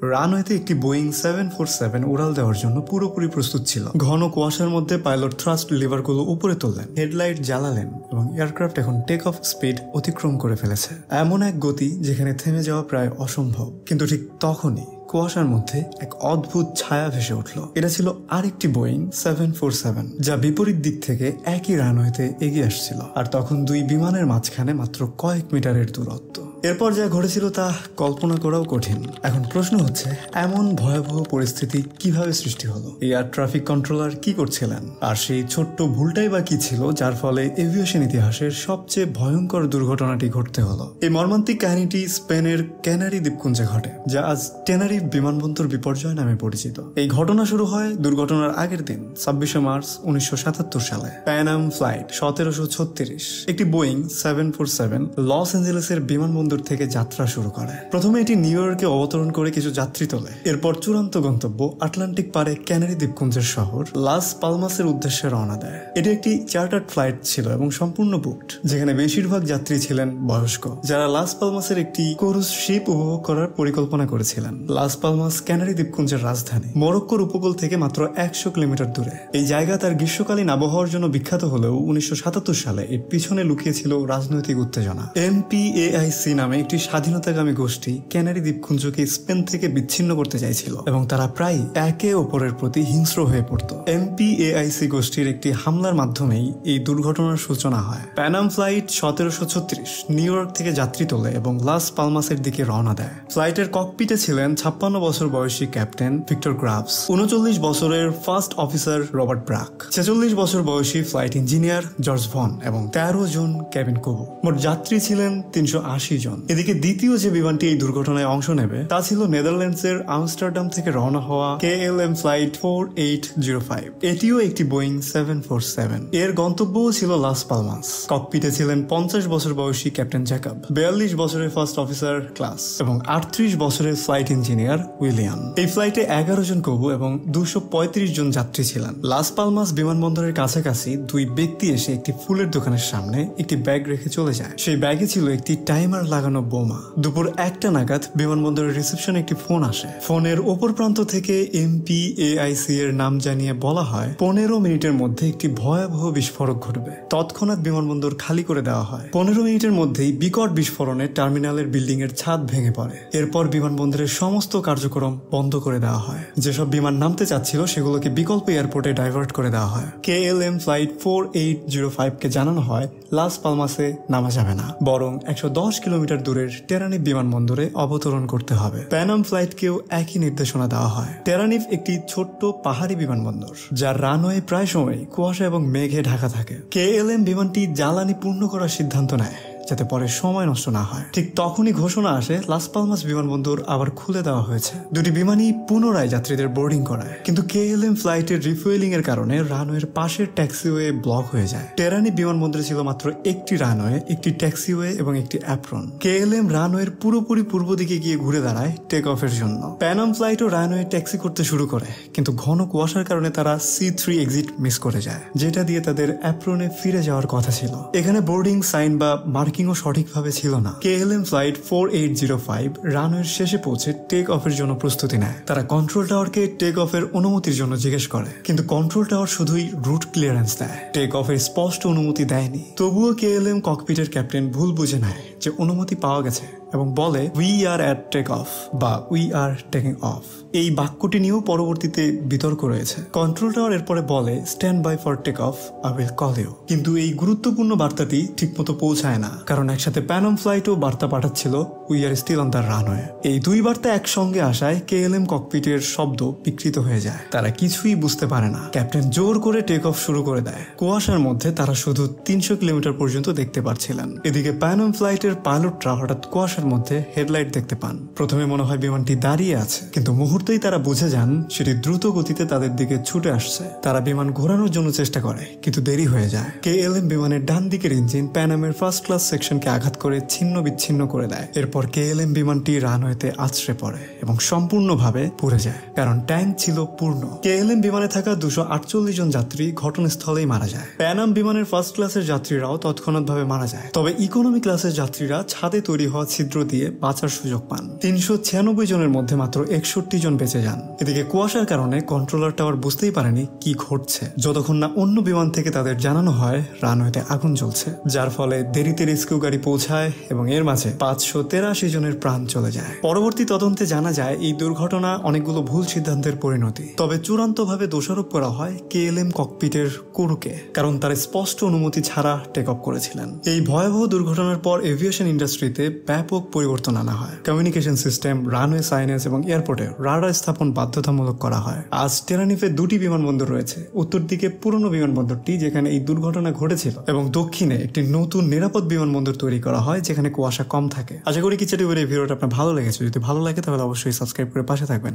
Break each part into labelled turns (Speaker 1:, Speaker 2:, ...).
Speaker 1: রানওয়েতে একটি বোয়িং 747 উড়াল দেওয়ার জন্য পুরোপুরি প্রস্তুত ছিল। ঘন কুয়াশার মধ্যে পাইলট থ্রাস্ট লিভারগুলো উপরে তুললেন, হেডলাইট জ্বালালেন এবং এয়ারক্রাফট এখন টেক অফ স্পিড অতিক্রম করে ফেলেছে। এমন এক গতি যেখানে থেমে যাওয়া প্রায় অসম্ভব। কিন্তু ঠিক তখনই কুয়াশার মধ্যে এক অদ্ভুত ছায়া ভেসে উঠল। এটা ছিল আরেকটি বোয়িং 747, যা বিপরীত দিক থেকে একই রানওয়েতে এগিয়ে আসছিল। আর তখন দুই বিমানের মাঝখানে মাত্র কয়েক মিটারের দূরত্ব। এরপর যা ঘটেছিল তা কল্পনা করাও কঠিন। এখন প্রশ্ন হচ্ছে, এমন ভয়াবহ পরিস্থিতি কিভাবে সৃষ্টি হলো? এয়ার ট্রাফিক কন্ট্রোলার কি করছিলেন? আর সেই ছোট্ট ভুলটাই বা কি ছিল যার ফলে এভিয়েশন ইতিহাসের সবচেয়ে ভয়ঙ্কর দুর্ঘটনাটি ঘটতে হলো? এই মর্মান্তিক কাহিনীটি স্পেনের ক্যানারি দ্বীপপুঞ্জে ঘটে, যা আজ টেনারি বিমানবন্দর বিপর্যয় নামে পরিচিত। এই ঘটনা শুরু হয় দুর্ঘটনার আগের দিন 26শে মার্চ 1977 সালে। প্যান আম ফ্লাইট 1736 একটি বোয়িং 747 লস অ্যাঞ্জেলেসের বিমানবন্দর থেকে যাত্রা শুরু করে। প্রথমে এটি নিউ ইয়র্কে অবতরণ করে কিছু যাত্রী তোলে। এরপর চূড়ান্ত গন্তব্য আটলান্টিক পারে ক্যানারি দ্বীপপুঞ্জের শহর লাস পালমাসের উদ্দেশ্যে রওনা দেয়। এটি একটি চার্টার্ড ফ্লাইট ছিল এবং সম্পূর্ণ বুকড, যেখানে বেশিরভাগ যাত্রী ছিলেন বয়স্ক, যারা লাস পালমাসের একটি ক্রুজ শিপ উপভোগ করার পরিকল্পনা করেছিলেন। লাস পালমাস ক্যানারি দ্বীপপুঞ্জের রাজধানী, মরক্কোর উপকূল থেকে মাত্র 100 কিলোমিটার দূরে। এই জায়গা তার গ্রীষ্মকালীন আবহাওয়ার জন্য বিখ্যাত হলেও 1977 সালে এর পিছনে লুকিয়েছিল রাজনৈতিক উত্তেজনা। MPAIC নামে একটি স্বাধীনতাকামী গোষ্ঠী ক্যানারি দ্বীপপুঞ্জকে স্পেন থেকে বিচ্ছিন্ন করতে চাইছিল এবং তারা প্রায় একে অপরের প্রতি হিংস্র হয়ে পড়ত। MPAIC গোষ্ঠীর একটি হামলার মাধ্যমেই এই দুর্ঘটনার সূচনা হয়। প্যানাম ফ্লাইট 1736 নিউ ইয়র্ক থেকে যাত্রী তোলে এবং লাস পালমাসের দিকে রওনা দেয়। ফ্লাইটের ককপিটে ছিলেন 56 বছর বয়সী ক্যাপ্টেন ভিক্টর গ্রাভস, 39 বছরের ফার্স্ট অফিসার রবার্ট ব্রাক, 46 বছর বয়সী ফ্লাইট ইঞ্জিনিয়ার জর্জ ভন এবং 13 জন ক্যাবিন ক্রু। মোট যাত্রী ছিলেন 380 জন। এদিকে দ্বিতীয় যে বিমানটি এই দুর্ঘটনায় অংশ নেবে তা ছিল নেদারল্যান্ডসের আমস্টারডাম থেকে রওনা হওয়া KLM ফ্লাইট 4805। এটিও একটি বোয়িং 747। এর গন্তব্যও ছিল লাস পালমাস। ককপিটে ছিলেন 50 বছর বয়সী ক্যাপ্টেন জ্যাকব, 42 বছরের ফার্স্ট অফিসার ক্লাস এবং 38 বছরের ফ্লাইট ইঞ্জিনিয়ার উইলিয়াম। এই ফ্লাইটে 11 জন ক্রু এবং 235 জন যাত্রী ছিলেন। লাস পালমাস বিমানবন্দরের কাছাকাছি দুই ব্যক্তি এসে একটি ফুলের দোকানের সামনে একটি ব্যাগ রেখে চলে যায়। সেই ব্যাগে ছিল একটি টাইমার লাগানো বোমা। দুপুর 1টা নাগাদ বিমানবন্দরের রিসেপশনে একটি ফোন আসে। ফোনের ওপর প্রান্ত থেকে MPAIC এর নাম জানিয়ে বলা হয় 15 মিনিটের মধ্যে একটি ভয়াবহ বিস্ফোরক ঘটবে। তৎক্ষণাৎ বিমানবন্দর খালি করে দেওয়া হয়। 15 মিনিটের মধ্যেই বিকট বিস্ফোরণে টার্মিনালের বিল্ডিং এর ছাদ ভেঙে পড়ে। এরপর বিমানবন্দরের সমস্ত কার্যক্রম বন্ধ করে দেওয়া হয়। যেসব বিমান নামতে চাচ্ছিল সেগুলোকে বিকল্প এয়ারপোর্টে ডাইভার্ট করে দেওয়া হয়। KLM ফ্লাইট 4805 কে জানানো হয় লাস পালমাসে নামা যাবে না, বরং 110 কিলোমিটার দূরের টেরানিফ বিমানবন্দরে অবতরণ করতে হবে। প্যানাম ফ্লাইটকেও একই নির্দেশনা দেওয়া হয়। টেরানিফ একটি ছোট্ট পাহাড়ি বিমানবন্দর, যার রানওয়ে প্রায় সময় কুয়াশা এবং মেঘে ঢাকা থাকে। KLM বিমানটি জ্বালানি পূর্ণ করার সিদ্ধান্ত নেয় যাতে পরে সময় নষ্ট না হয়। ঠিক তখনই ঘোষণা আসে লাস পালমাস বিমানবন্দর আবার খুলে দেওয়া হয়েছে। দুটি বিমানই পুনরায় যাত্রীদের বোর্ডিং করায়, কিন্তু KLM ফ্লাইটের রিফুয়েলিং এর কারণে রানওয়ের পাশের ট্যাক্সিওয়ে ব্লক হয়ে যায়। টেরানি বিমানবন্দরে ছিল মাত্র একটি রানওয়ে, একটি ট্যাক্সিওয়ে এবং একটি অ্যাপ্রন। KLM রানওয়ের পুরোপুরি পূর্ব দিকে গিয়ে ঘুরে দাঁড়ায় টেক অফের জন্য। প্যানাম ফ্লাইটও রানওয়ে ট্যাক্সি করতে শুরু করে, কিন্তু ঘন কুয়াশার কারণে তারা C3 এক্সিট মিস করে যায়, যেটা দিয়ে তাদের অ্যাপ্রনে ফিরে যাওয়ার কথা ছিল। এখানে বোর্ডিং সাইন বা মার্কিংও সঠিকভাবে ছিল না। KLM ফ্লাইট 4805 রানওয়ের শেষে পৌঁছে টেক অফের জন্য প্রস্তুতি নেয়। তারা কন্ট্রোল টাওয়ারকে টেক অফের অনুমতির জন্য জিজ্ঞেস করে, কিন্তু কন্ট্রোল টাওয়ার শুধুই রুট ক্লিয়ারেন্স দেয়, টেক অফের স্পষ্ট অনুমতি দেয়নি। তবুও KLM ককপিটের ক্যাপ্টেন ভুল বুঝে নেয় যে অনুমতি পাওয়া গেছে এবং বলে we are at take off বা উই আর টেকিং অফ। এই বাক্যটি নিয়েও পরবর্তীতে বিতর্ক রয়েছে। কন্ট্রোল টাওয়ার এরপরে বলে stand by for take off, I will call you. কিন্তু এই গুরুত্বপূর্ণ বার্তাটি ঠিকমতো পৌঁছায় না, কারণ একসাথে প্যানাম ফ্লাইটও বার্তা পাঠাচ্ছিল we are still on the runway. এই দুই বার্তা একসঙ্গে আসায় KLM ককপিটের শব্দ বিকৃত হয়ে যায়। তারা কিছুই বুঝতে পারে না। ক্যাপ্টেন জোর করে টেক অফ শুরু করে দেয়। কুয়াশার মধ্যে তারা শুধু 300 কিলোমিটার পর্যন্ত দেখতে পাচ্ছিলেন। এদিকে প্যানাম ফ্লাইটের পাইলটরা হঠাৎ কুয়াশার মধ্যে হেডলাইট দেখতে পান। প্রথমে মনে হয় বিমানটি দাঁড়িয়ে আছে, কিন্তু মুহূর্তেই তারা বুঝে যান সেটি দ্রুত গতিতে তাদের দিকে ছুটে আসছে। তারা বিমান ঘোরানোর জন্য চেষ্টা করে, কিন্তু দেরি হয়ে যায়। KLM বিমানের ডান দিকের ইঞ্জিন প্যানামের ফার্স্ট ক্লাস সেকশনকে আঘাত করে ছিন্ন বিচ্ছিন্ন করে দেয়। এরপর এরপর KLM বিমানটি রানওয়েতে আছড়ে পড়ে এবং সম্পূর্ণভাবে পুড়ে যায়, কারণ ট্যাঙ্ক ছিল পূর্ণ। KLM বিমানে থাকা 248 জন যাত্রী ঘটনাস্থলেই মারা যায়। প্যানাম বিমানের ফার্স্ট ক্লাসের যাত্রীরাও তৎক্ষণাৎভাবে মারা যায়, তবে ইকোনমি ক্লাসের যাত্রীরা ছাদে তৈরি হওয়া ছিদ্র দিয়ে বাঁচার সুযোগ পান। 396 জনের মধ্যে মাত্র 61 জন বেঁচে যান। এদিকে কুয়াশার কারণে কন্ট্রোলার টাওয়ার বুঝতেই পারেনি কি ঘটছে, যতক্ষণ না অন্য বিমান থেকে তাদের জানানো হয় রানওয়েতে আগুন জ্বলছে, যার ফলে দেরিতে রেস্কিউ গাড়ি পৌঁছায় এবং এর মাঝে 583 জনের প্রাণ চলে যায়। পরবর্তী তদন্তে জানা যায় এই দুর্ঘটনা অনেকগুলো ভুল সিদ্ধান্তের পরিণতি, তবে চূড়ান্তভাবে দোষারোপ করা হয় KLM ককপিটের ক্রুকে, কারণ তারা স্পষ্ট অনুমতি ছাড়া টেক অফ করেছিলেন। এই ভয়াবহ দুর্ঘটনার পর এভিয়েশন ইন্ডাস্ট্রিতে ব্যাপক পরিবর্তন আনা হয়। কমিউনিকেশন সিস্টেম, রানওয়ে সাইনেজ এবং এয়ারপোর্টে রাডার স্থাপন বাধ্যতামূলক করা হয়। আজ টেরানিফে 2টি বিমানবন্দর রয়েছে, উত্তর দিকে পুরনো বিমানবন্দরটি যেখানে এই দুর্ঘটনা ঘটেছিল এবং দক্ষিণে একটি নতুন নিরাপদ বিমানবন্দর তৈরি করা হয় যেখানে কুয়াশা কম থাকে। আশা করি কিচেটিউবের এই ভিডিওটা আপনার ভালো লেগেছে। যদি ভালো লাগে তাহলে অবশ্যই সাবস্ক্রাইব করে পাশে থাকবেন।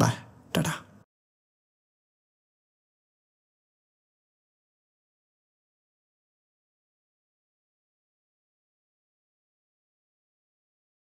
Speaker 1: Bye, tata.